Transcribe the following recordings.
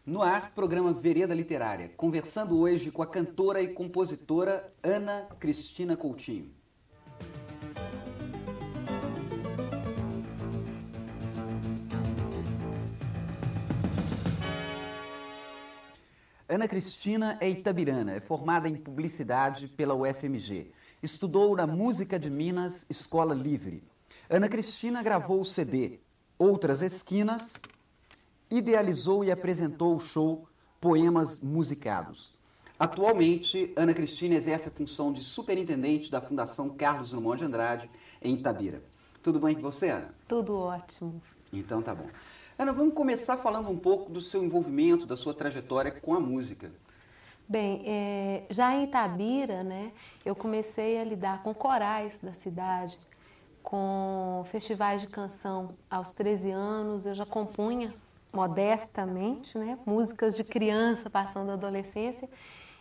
No ar, programa Vereda Literária, conversando hoje com a cantora e compositora Ana Cristina Coutinho. Ana Cristina é itabirana, é formada em publicidade pela UFMG. Estudou na Música de Minas, Escola Livre. Ana Cristina gravou o CD Outras Esquinas, idealizou e apresentou o show Poemas Musicados. Atualmente, Ana Cristina exerce a função de superintendente da Fundação Carlos Drummond de Andrade, em Itabira. Tudo bem com você, Ana? Tudo ótimo. Então tá bom. Ana, vamos começar falando um pouco do seu envolvimento, da sua trajetória com a música. Bem, já em Itabira, né, eu comecei a lidar com corais da cidade, com festivais de canção. Aos 13 anos eu já compunha modestamente, né, músicas de criança passando a adolescência,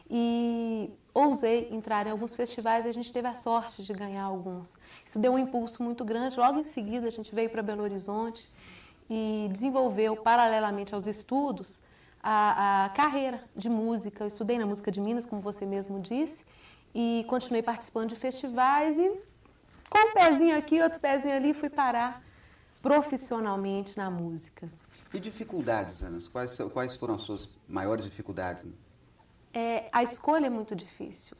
e ousei entrar em alguns festivais e a gente teve a sorte de ganhar alguns. Isso deu um impulso muito grande. Logo em seguida a gente veio para Belo Horizonte e desenvolveu, paralelamente aos estudos, a carreira de música. Eu estudei na Música de Minas, como você mesmo disse, e continuei participando de festivais e com um pezinho aqui, outro pezinho ali, fui parar profissionalmente na música. E dificuldades, Ana? Quais foram as suas maiores dificuldades? A escolha é muito difícil.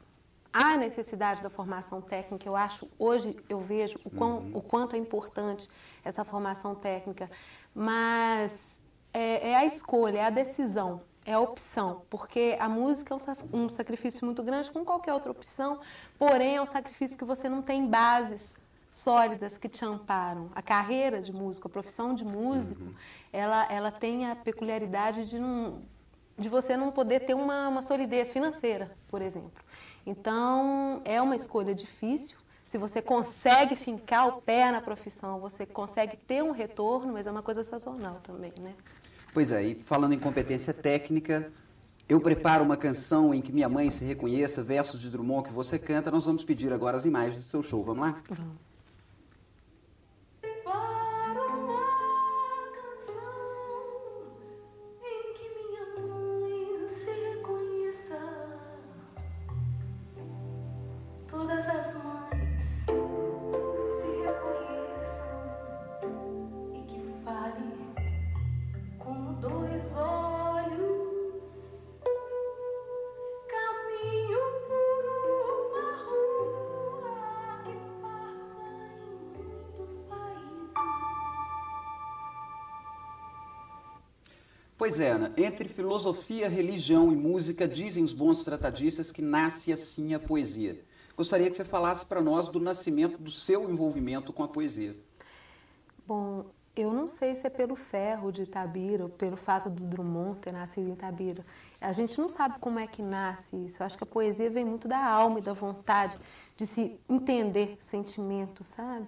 Há necessidade da formação técnica, eu acho, hoje eu vejo o quanto é importante essa formação técnica, mas é a escolha, é a decisão, é a opção, porque a música é um sacrifício muito grande, como qualquer outra opção, porém é um sacrifício que você não tem bases sólidas que te amparam. A carreira de músico, a profissão de músico, ela tem a peculiaridade de você não poder ter uma solidez financeira, por exemplo. Então, é uma escolha difícil. Se você consegue fincar o pé na profissão, você consegue ter um retorno, mas é uma coisa sazonal também, né? Pois é, e falando em competência técnica, eu preparo uma canção em que minha mãe se reconheça, versos de Drummond que você canta. Nós vamos pedir agora as imagens do seu show. Vamos lá? Vamos. Todas as mães se reconheçam e que fale como dois olhos, caminho por uma rua que passa em muitos países. Pois é, Ana, entre filosofia, religião e música, dizem os bons tratadistas que nasce assim a poesia. Gostaria que você falasse para nós do nascimento do seu envolvimento com a poesia. Bom, eu não sei se é pelo ferro de Itabira ou pelo fato do Drummond ter nascido em Itabira. A gente não sabe como é que nasce isso. Eu acho que a poesia vem muito da alma e da vontade de se entender sentimentos, sabe?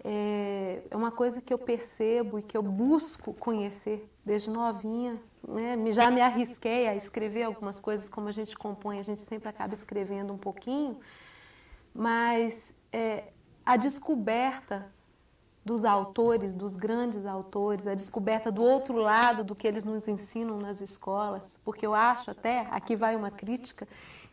É uma coisa que eu percebo e que eu busco conhecer desde novinha, né? Já me arrisquei a escrever algumas coisas, como a gente compõe, a gente sempre acaba escrevendo um pouquinho. Mas a descoberta dos autores, dos grandes autores, a descoberta do outro lado do que eles nos ensinam nas escolas, porque eu acho até, aqui vai uma crítica,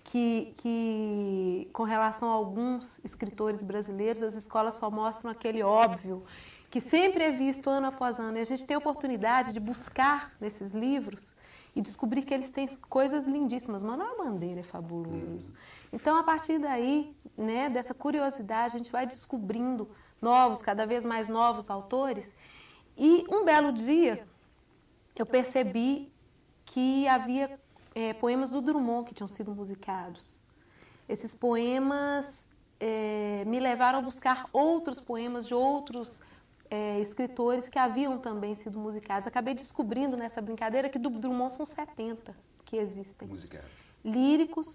que com relação a alguns escritores brasileiros, as escolas só mostram aquele óbvio, que sempre é visto ano após ano, e a gente tem a oportunidade de buscar nesses livros e descobrir que eles têm coisas lindíssimas. Manuel Bandeira é fabuloso. Então, a partir daí, né, dessa curiosidade, a gente vai descobrindo novos, cada vez mais novos autores. E um belo dia, eu percebi que havia poemas do Drummond que tinham sido musicados. Esses poemas me levaram a buscar outros poemas de outros escritores que haviam também sido musicados. Acabei descobrindo nessa brincadeira que do Drummond são 70 que existem. Musicados. Líricos,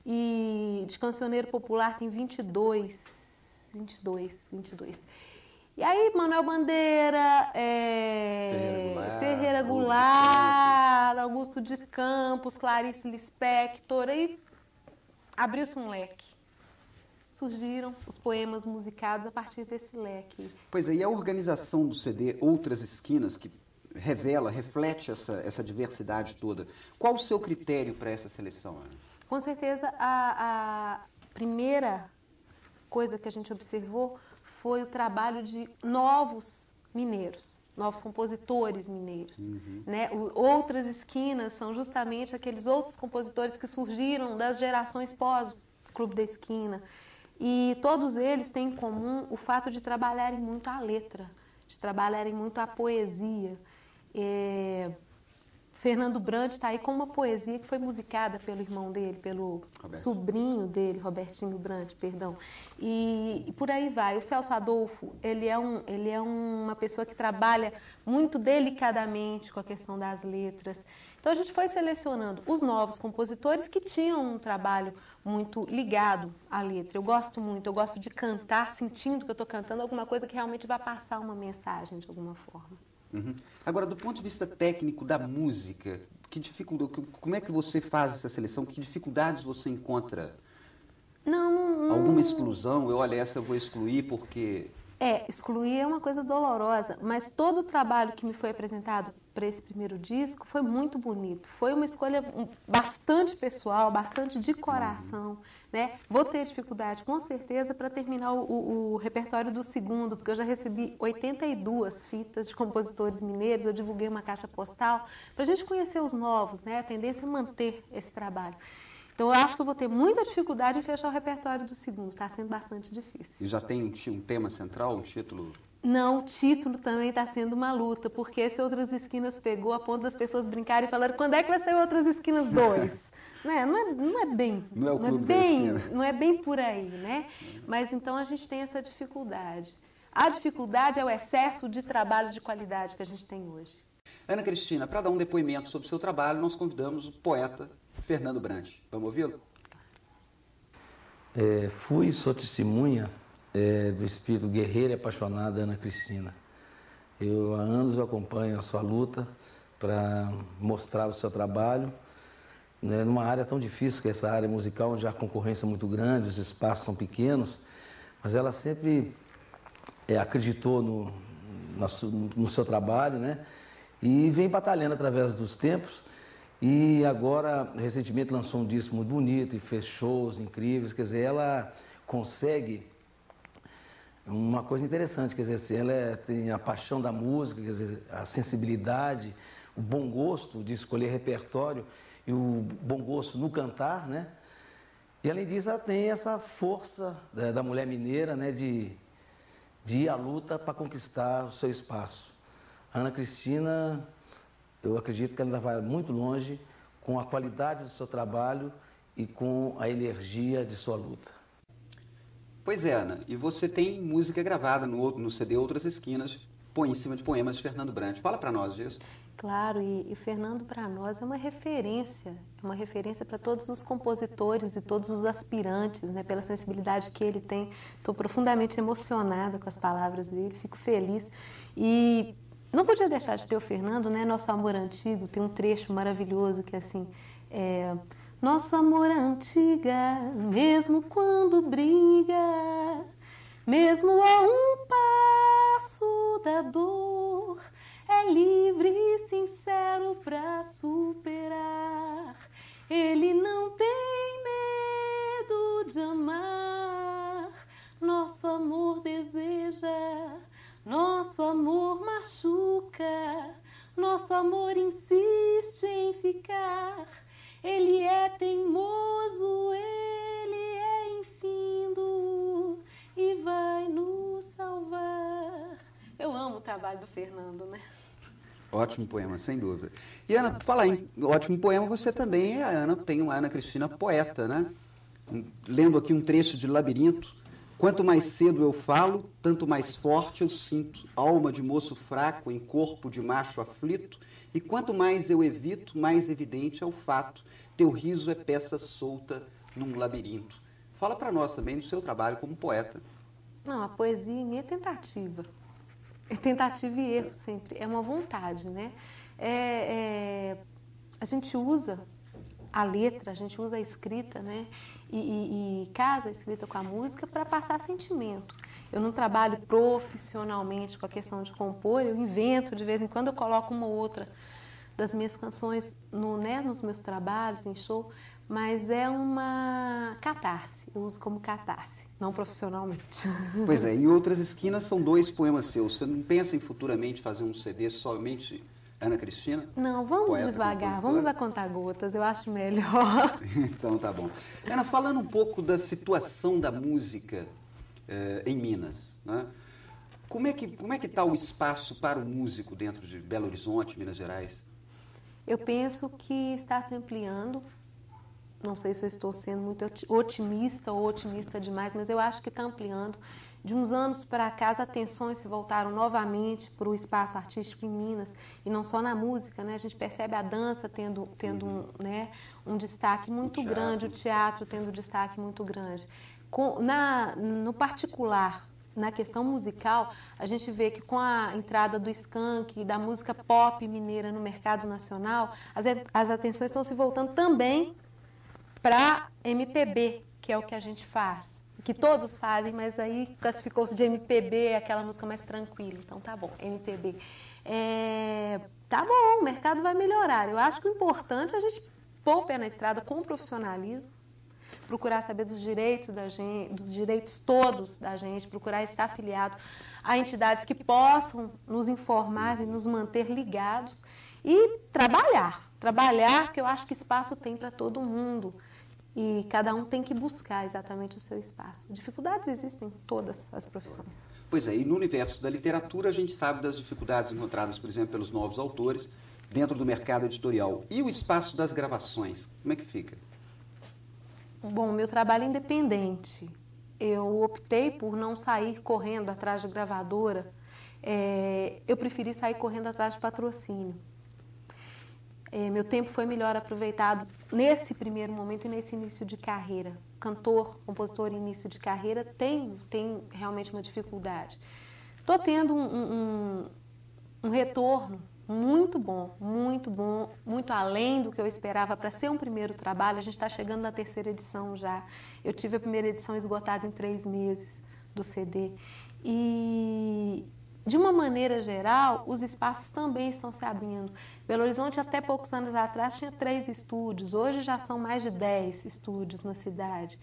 e de cancioneiro popular tem 22. E aí, Manuel Bandeira, Ferreira Goulart, Augusto de Campos, Clarice Lispector, aí abriu-se um leque. Surgiram os poemas musicados a partir desse leque. Pois é, e a organização do CD Outras Esquinas, que revela, reflete essa diversidade toda. Qual o seu critério para essa seleção, Ana? Com certeza, a primeira coisa que a gente observou foi o trabalho de novos mineiros, novos compositores mineiros. Né? Outras esquinas são justamente aqueles outros compositores que surgiram das gerações pós Clube da Esquina. E todos eles têm em comum o fato de trabalharem muito a letra, de trabalharem muito a poesia. Fernando Brant está aí com uma poesia que foi musicada pelo irmão dele, pelo sobrinho dele, Robertinho Brant, perdão. E por aí vai. O Celso Adolfo, ele é uma pessoa que trabalha muito delicadamente com a questão das letras. Então a gente foi selecionando os novos compositores que tinham um trabalho muito ligado à letra. Eu gosto de cantar sentindo que eu estou cantando alguma coisa que realmente vai passar uma mensagem de alguma forma. Agora, do ponto de vista técnico da música, como é que você faz essa seleção? Que dificuldades você encontra? Alguma exclusão? Olha, essa eu vou excluir porque... Excluir é uma coisa dolorosa, mas todo o trabalho que me foi apresentado para esse primeiro disco foi muito bonito. Foi uma escolha bastante pessoal, bastante de coração, né? Vou ter dificuldade, com certeza, para terminar o repertório do segundo, porque eu já recebi 82 fitas de compositores mineiros, eu divulguei uma caixa postal, para a gente conhecer os novos, né? A tendência é manter esse trabalho. Então, eu acho que eu vou ter muita dificuldade em fechar o repertório do segundo. Está sendo bastante difícil. E já tem um tema central, um título? Não, o título também está sendo uma luta, porque esse Outras Esquinas pegou a ponto das pessoas brincarem e falaram: quando é que vai sair Outras Esquinas 2? Né? Não é bem. Não é o Clube da Esquina. Não é bem por aí, né? Mas então a gente tem essa dificuldade. A dificuldade é o excesso de trabalho de qualidade que a gente tem hoje. Ana Cristina, para dar um depoimento sobre o seu trabalho, nós convidamos o poeta Fernando Brant. Vamos ouvi-lo? Sou testemunha do espírito guerreiro e apaixonado da Ana Cristina. Há anos eu acompanho a sua luta para mostrar o seu trabalho, né, numa área tão difícil que é essa área musical, onde há concorrência muito grande, os espaços são pequenos, mas ela sempre acreditou no seu trabalho, né, e vem batalhando através dos tempos. E agora, recentemente, lançou um disco muito bonito e fez shows incríveis. Quer dizer, ela consegue uma coisa interessante, quer dizer, ela tem a paixão da música, quer dizer, a sensibilidade, o bom gosto de escolher repertório e o bom gosto no cantar, né? E além disso, ela tem essa força da mulher mineira, né, de ir à luta para conquistar o seu espaço. A Ana Cristina, eu acredito que ela ainda vai muito longe com a qualidade do seu trabalho e com a energia de sua luta. Pois é, Ana, e você tem música gravada no CD Outras Esquinas, em cima de poemas de Fernando Brant. Fala para nós disso. Claro, e Fernando para nós é uma referência para todos os compositores e todos os aspirantes, né, pela sensibilidade que ele tem. Estou profundamente emocionada com as palavras dele, fico feliz. E não podia deixar de ter o Fernando, né? Nosso amor antigo, tem um trecho maravilhoso que é assim: nosso amor antiga, mesmo quando briga, mesmo a um passo da dor, é livre e sincero pra superar. Ele não tem medo de amar, nosso amor deseja, nosso amor machuca, nosso amor insiste em ficar. Ele é teimoso, ele é infindo e vai nos salvar. Eu amo o trabalho do Fernando, né? Ótimo poema, sem dúvida. E Ana, falar em ótimo poema, você também tem uma Ana Cristina poeta, né? Lendo aqui um trecho de Labirinto. Quanto mais cedo eu falo, tanto mais forte eu sinto, alma de moço fraco em corpo de macho aflito, e quanto mais eu evito, mais evidente é o fato, teu riso é peça solta num labirinto. Fala para nós também do seu trabalho como poeta. Não, a poesia em mim é tentativa. É tentativa e erro sempre, é uma vontade, né? A gente usa a letra, a gente usa a escrita, né? E casa a escrita com a música para passar sentimento. Eu não trabalho profissionalmente com a questão de compor, eu invento de vez em quando, eu coloco uma ou outra das minhas canções nos meus trabalhos, em show, mas é uma catarse, eu uso como catarse, não profissionalmente. Pois é, e Outras Esquinas são 2 poemas seus. Você não pensa em futuramente fazer um CD somente Ana Cristina? Não, vamos Poeta, devagar, compositora? vamos a conta-gotas, eu acho melhor. Então tá bom. Ana, falando um pouco da situação da música em Minas, né? Como é que está o espaço para o músico dentro de Belo Horizonte, Minas Gerais? Eu penso que está se ampliando. Não sei se eu estou sendo muito otimista ou otimista demais, mas eu acho que está ampliando. De uns anos para cá, as atenções se voltaram novamente para o espaço artístico em Minas, e não só na música, né? A gente percebe a dança tendo um destaque muito grande, o teatro tendo um destaque muito grande. No particular, na questão musical, a gente vê que com a entrada do Skank e da música pop mineira no mercado nacional, as atenções estão se voltando também para MPB, que é o que a gente faz, que todos fazem, mas aí classificou-se de MPB, aquela música mais tranquila, então tá bom, MPB. Tá bom, o mercado vai melhorar. Eu acho que o importante é a gente pôr o pé na estrada com profissionalismo, procurar saber dos direitos da gente, dos direitos todos da gente, procurar estar afiliado a entidades que possam nos informar e nos manter ligados e trabalhar, porque eu acho que espaço tem para todo mundo. E cada um tem que buscar exatamente o seu espaço. Dificuldades existem em todas as profissões. Pois é, e no universo da literatura a gente sabe das dificuldades encontradas, por exemplo, pelos novos autores dentro do mercado editorial. E o espaço das gravações, como é que fica? Bom, meu trabalho é independente. Eu optei por não sair correndo atrás de gravadora. Eu preferi sair correndo atrás de patrocínio. Meu tempo foi melhor aproveitado nesse primeiro momento e nesse início de carreira. Cantor, compositor em início de carreira tem realmente uma dificuldade. Estou tendo um retorno muito bom, muito além do que eu esperava para ser um primeiro trabalho. A gente está chegando na 3ª edição já. Eu tive a primeira edição esgotada em 3 meses do CD. E, de uma maneira geral, os espaços também estão se abrindo. Belo Horizonte, até poucos anos atrás, tinha 3 estúdios. Hoje já são mais de 10 estúdios na cidade.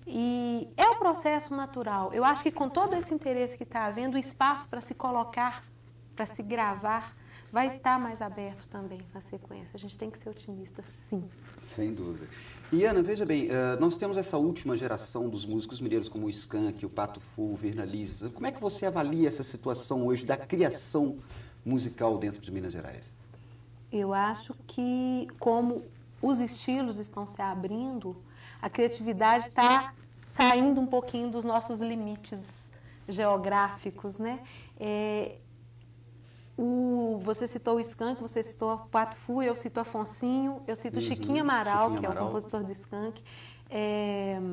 E é um processo natural. Eu acho que com todo esse interesse que está havendo, o espaço para se colocar, para se gravar, vai estar mais aberto também na sequência. A gente tem que ser otimista, sim. Sem dúvida. E, Ana, veja bem, nós temos essa última geração dos músicos mineiros, como o Skank, o Pato Fu, o Virna Lise. Como é que você avalia essa situação hoje da criação musical dentro de Minas Gerais? Eu acho que, como os estilos estão se abrindo, a criatividade está saindo um pouquinho dos nossos limites geográficos, né? Você citou o Skank, você citou o Pato Fu, eu cito Afonsinho, eu cito Chiquinho Amaral, que é o compositor do Skank.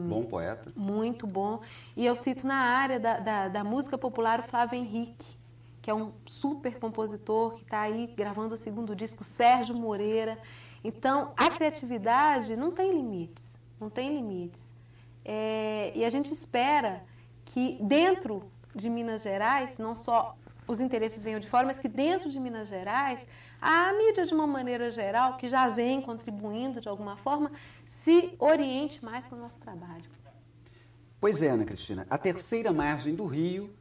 Bom poeta. Muito bom. E eu cito na área da música popular o Flávio Henrique, que é um super compositor que está aí gravando o 2º disco, Sérgio Moreira. Então, a criatividade não tem limites, não tem limites. E a gente espera que dentro de Minas Gerais, não só os interesses venham de fora, mas que dentro de Minas Gerais, a mídia, de uma maneira geral, que já vem contribuindo de alguma forma, se oriente mais para o nosso trabalho. Pois é, Ana Cristina, A Terceira Margem do Rio,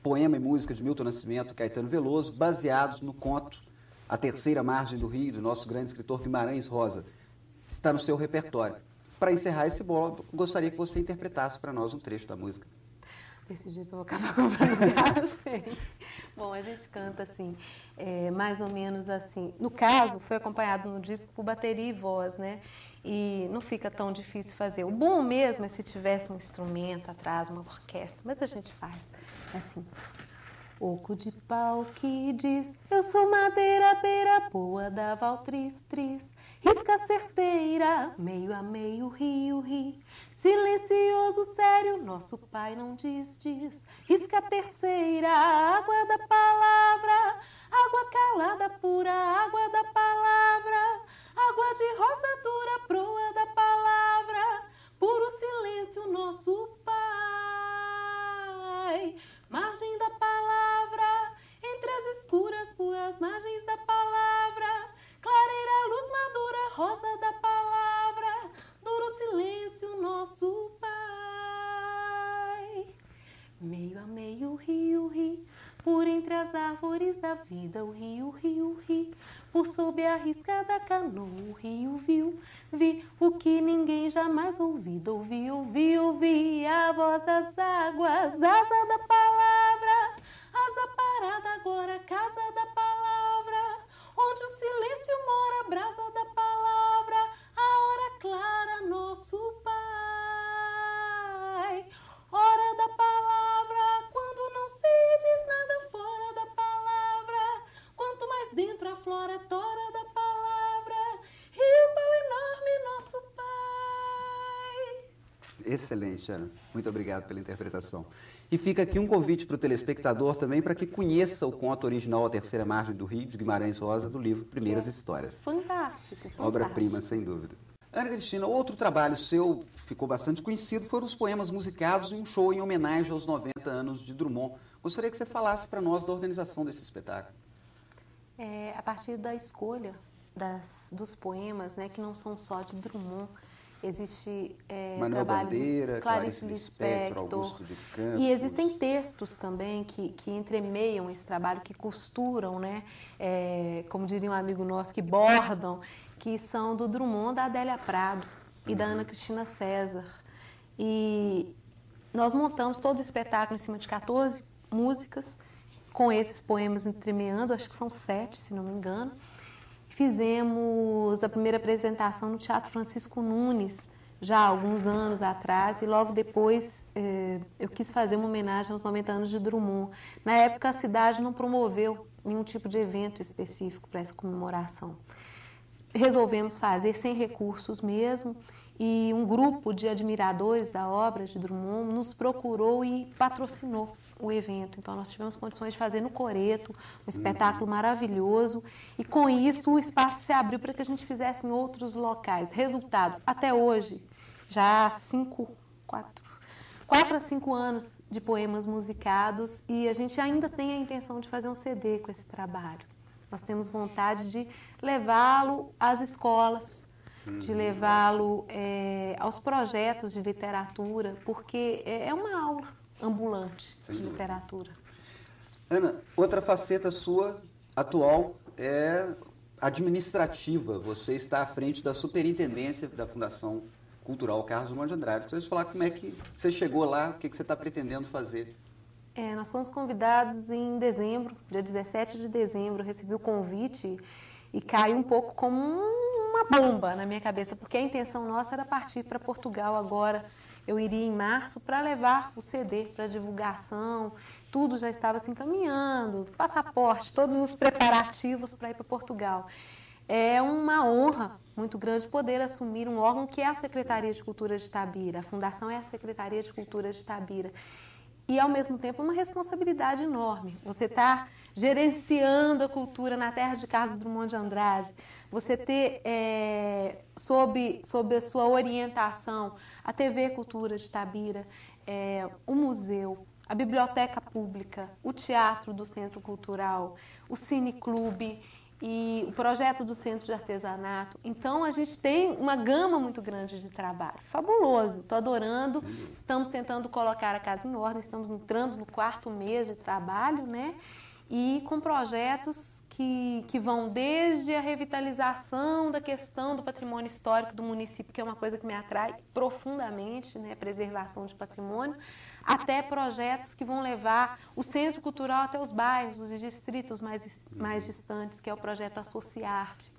poema e música de Milton Nascimento e Caetano Veloso, baseados no conto A Terceira Margem do Rio, do nosso grande escritor Guimarães Rosa, está no seu repertório. Para encerrar esse bloco, gostaria que você interpretasse para nós um trecho da música. Desse jeito eu vou acabar comprando viagem. Bom, a gente canta assim, mais ou menos assim. No caso, foi acompanhado no disco por bateria e voz, né? E não fica tão difícil fazer. O bom mesmo é se tivesse um instrumento atrás, uma orquestra, mas a gente faz assim. Oco de pau que diz, eu sou madeira beira boa da Valtris, tris. Risca certeira, meio a meio, rio, ri. Silencioso, sério, nosso pai não diz. Risca terceira, água da palavra. Água calada, pura, água da palavra. Água de rosa dura, proa da palavra. Puro silêncio, nosso pai. as árvores da vida, o rio, ri. Por sob a riscada canoa, o rio vi o que ninguém jamais ouviu, ouvi a voz das águas, asa da palavra, asa parada agora, casa da palavra, onde o silêncio mora, brasa da palavra, a hora clara, nosso Pai. Hora da palavra, quando não se diz nada fora da palavra, quanto mais dentro a flora tora da palavra, rio pau enorme, nosso Pai. Excelente, Ana. Muito obrigado pela interpretação. E fica aqui um convite para o telespectador também para que conheça o conto original A Terceira Margem do Rio, de Guimarães Rosa, do livro Primeiras Histórias. Fantástico. Obra-prima, sem dúvida. Ana Cristina, outro trabalho seu ficou bastante conhecido foram os poemas musicados em um show em homenagem aos 90 anos de Drummond. Gostaria que você falasse para nós da organização desse espetáculo. A partir da escolha dos poemas, né, que não são só de Drummond, existe Manuel trabalho Bandeira, Clarice Lispector, Augusto de Campos. e existem textos também que entremeiam esse trabalho, que costuram, né, como diria um amigo nosso, que bordam, que são do Drummond, da Adélia Prado e da Ana Cristina César. E nós montamos todo o espetáculo em cima de 14 músicas, com esses poemas entremeando, acho que são 7, se não me engano. Fizemos a primeira apresentação no Teatro Francisco Nunes, já há alguns anos atrás, e logo depois eu quis fazer uma homenagem aos 90 anos de Drummond. Na época, a cidade não promoveu nenhum tipo de evento específico para essa comemoração. Resolvemos fazer sem recursos mesmo, e um grupo de admiradores da obra de Drummond nos procurou e patrocinou o evento. Então, nós tivemos condições de fazer no Coreto, um espetáculo maravilhoso, e com isso o espaço se abriu para que a gente fizesse em outros locais. Resultado, até hoje, já há 4 a 5 anos de poemas musicados, e a gente ainda tem a intenção de fazer um CD com esse trabalho. Nós temos vontade de levá-lo às escolas, de levá-lo aos projetos de literatura, porque é uma aula ambulante de literatura. Ana, outra faceta sua atual é administrativa. Você está à frente da superintendência da Fundação Cultural Carlos Drummond de Andrade. Gostaria de falar como é que você chegou lá, o que você está pretendendo fazer. Nós fomos convidados em dezembro, dia 17 de dezembro, eu recebi o convite e caiu um pouco como uma bomba na minha cabeça, porque a intenção nossa era partir para Portugal agora. Eu iria em março para levar o CD para divulgação, tudo já estava se encaminhando, passaporte, todos os preparativos para ir para Portugal. É uma honra muito grande poder assumir um órgão que é a Secretaria de Cultura de Itabira. A Fundação é a Secretaria de Cultura de Itabira. E, ao mesmo tempo, uma responsabilidade enorme. Você está gerenciando a cultura na terra de Carlos Drummond de Andrade. Você ter, sob a sua orientação, a TV Cultura de Itabira, o museu, a biblioteca pública, o teatro do Centro Cultural, o cineclube e o projeto do Centro de Artesanato. Então, a gente tem uma gama muito grande de trabalho. Fabuloso, estou adorando. Estamos tentando colocar a casa em ordem, estamos entrando no 4º mês de trabalho, né? E com projetos que vão desde a revitalização da questão do patrimônio histórico do município, que é uma coisa que me atrai profundamente, né? Preservação de patrimônio, até projetos que vão levar o Centro Cultural até os bairros, os distritos mais distantes, que é o projeto Associarte.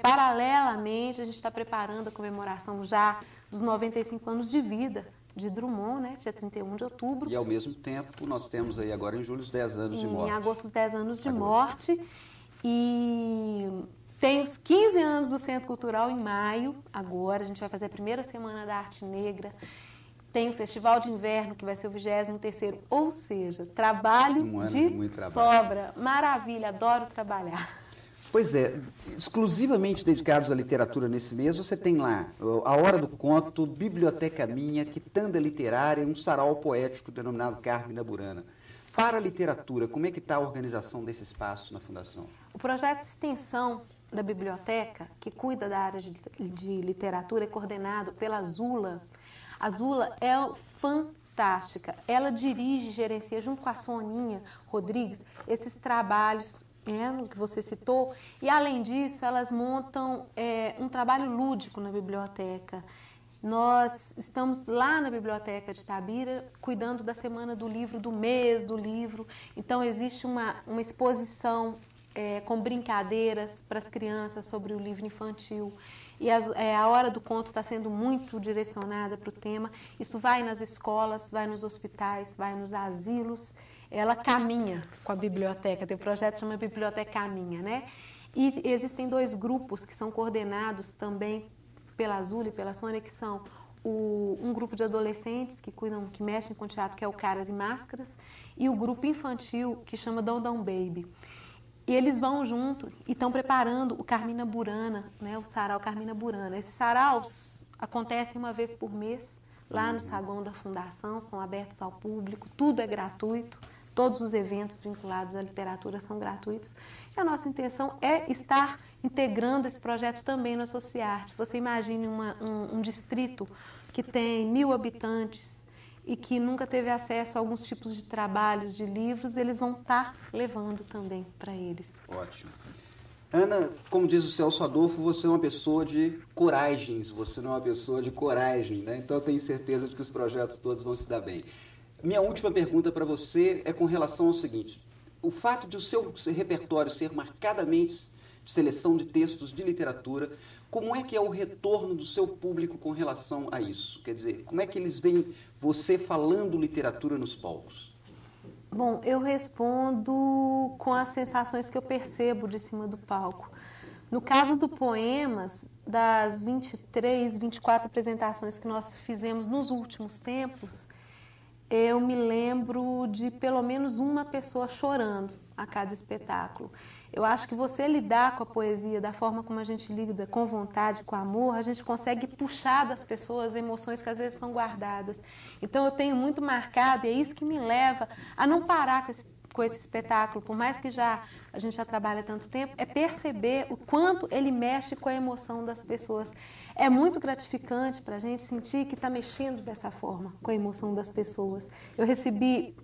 Paralelamente, a gente está preparando a comemoração já dos 95 anos de vida de Drummond, né, dia 31 de outubro. E, ao mesmo tempo, nós temos aí agora em julho os 10 anos de morte. Em agosto, os 10 anos de morte. E tem os 15 anos do Centro Cultural em maio, agora. A gente vai fazer a primeira Semana da Arte Negra. Tem o Festival de Inverno, que vai ser o 23º. Ou seja, trabalho de sobra. Maravilha, adoro trabalhar. Pois é, exclusivamente dedicados à literatura nesse mês, você tem lá A Hora do Conto, Biblioteca Minha, Quitanda Literária e um sarau poético denominado Carmina Burana. Para a literatura, como é que está a organização desse espaço na Fundação? O projeto de extensão da biblioteca, que cuida da área de literatura, é coordenado pela Zula. A Zula é fantástica. Ela dirige, gerencia, junto com a Soninha Rodrigues, esses trabalhos no que você citou. E, além disso, elas montam um trabalho lúdico na biblioteca. Nós estamos lá na Biblioteca de Itabira, cuidando da Semana do Livro, do mês do livro. Então, existe uma exposição com brincadeiras para as crianças sobre o livro infantil. E a Hora do Conto está sendo muito direcionada para o tema. Isso vai nas escolas, vai nos hospitais, vai nos asilos. Ela caminha com a biblioteca, tem um projeto que chama Biblioteca Caminha, né? E existem 2 grupos que são coordenados também pela Azul e pela Sônia, que são um grupo de adolescentes que mexem com teatro, que é o Caras e Máscaras, e o grupo infantil, que chama Dom Dom Baby. E eles vão junto e estão preparando o Carmina Burana, né, o sarau Carmina Burana. Esses saraus acontecem uma vez por mês, lá no saguão da Fundação, são abertos ao público, tudo é gratuito, todos os eventos vinculados à literatura são gratuitos. E a nossa intenção é estar integrando esse projeto também no Associarte. Você imagine um distrito que tem 1000 habitantes, e que nunca teve acesso a alguns tipos de trabalhos, de livros, eles vão estar levando também para eles. Ótimo. Ana, como diz o Celso Adolfo, você é uma pessoa de coragens, você não é uma pessoa de coragem, né? Então eu tenho certeza de que os projetos todos vão se dar bem. Minha última pergunta para você é com relação ao seguinte: o fato de o seu repertório ser marcadamente de seleção de textos de literatura, como é que é o retorno do seu público com relação a isso? Quer dizer, como é que eles veem você falando literatura nos palcos? Bom, eu respondo com as sensações que eu percebo de cima do palco. No caso do Poemas, das 23, 24 apresentações que nós fizemos nos últimos tempos, eu me lembro de pelo menos uma pessoa chorando a cada espetáculo. Eu acho que você lidar com a poesia da forma como a gente lida, com vontade, com amor, a gente consegue puxar das pessoas emoções que às vezes estão guardadas. Então eu tenho muito marcado, e é isso que me leva a não parar com esse espetáculo, por mais que a gente já trabalha há tanto tempo, é perceber o quanto ele mexe com a emoção das pessoas. É muito gratificante para a gente sentir que está mexendo dessa forma com a emoção das pessoas. Eu recebi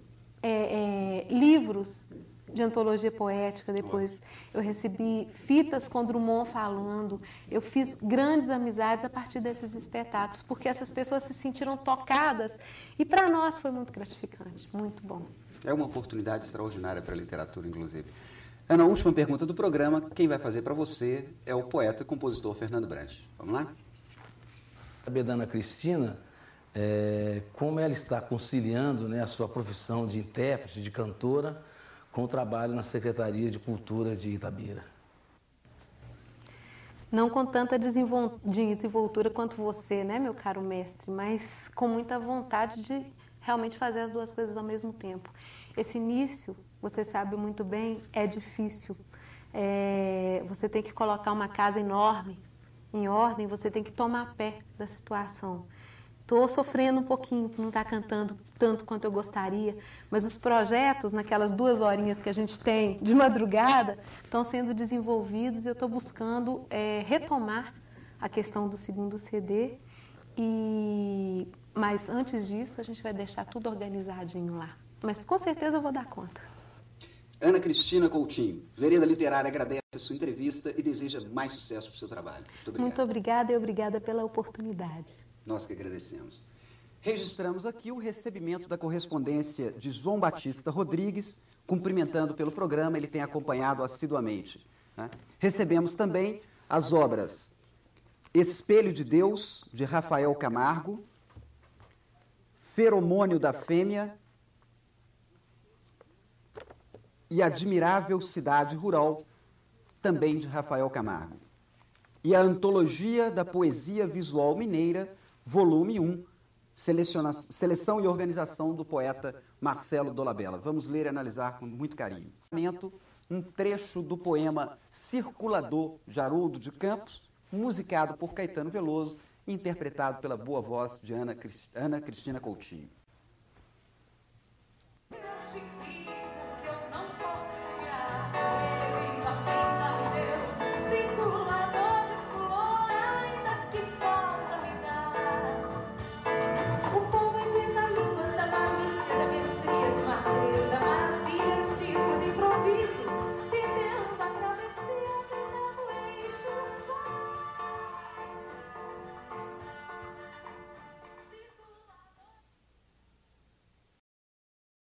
livros de antologia poética, depois eu recebi fitas com Drummond falando, eu fiz grandes amizades a partir desses espetáculos, porque essas pessoas se sentiram tocadas e para nós foi muito gratificante, muito bom. É uma oportunidade extraordinária para a literatura, inclusive. Ana, a última pergunta do programa, quem vai fazer para você é o poeta e compositor Fernando Brant. Vamos lá? Saber da Ana Cristina, como ela está conciliando, né, a sua profissão de intérprete, de cantora, com o trabalho na Secretaria de Cultura de Itabira. Não com tanta desenvoltura quanto você, né, meu caro mestre, mas com muita vontade de realmente fazer as duas coisas ao mesmo tempo. Esse início, você sabe muito bem, é difícil. Você tem que colocar uma casa enorme em ordem, você tem que tomar pé da situação. Estou sofrendo um pouquinho por não estar cantando tanto quanto eu gostaria, mas os projetos, naquelas 2 horinhas que a gente tem de madrugada, estão sendo desenvolvidos e eu estou buscando retomar a questão do 2º CD. Mas antes disso, a gente vai deixar tudo organizadinho lá. Mas com certeza eu vou dar conta. Ana Cristina Coutinho, Vereda Literária, agradece a sua entrevista e deseja mais sucesso para o seu trabalho. Muito obrigado. Muito obrigada e obrigada pela oportunidade. Nós que agradecemos. Registramos aqui o recebimento da correspondência de João Batista Rodrigues, cumprimentando pelo programa, ele tem acompanhado assiduamente, né? Recebemos também as obras Espelho de Deus, de Rafael Camargo, Feromônio da Fêmea e Admirável Cidade Rural, também de Rafael Camargo. E a Antologia da Poesia Visual Mineira, volume 1, seleção e organização do poeta Marcelo Dolabella. Vamos ler e analisar com muito carinho. Um trecho do poema Circulador, de Haroldo de Campos, musicado por Caetano Veloso e interpretado pela boa voz de Ana Cristina Coutinho.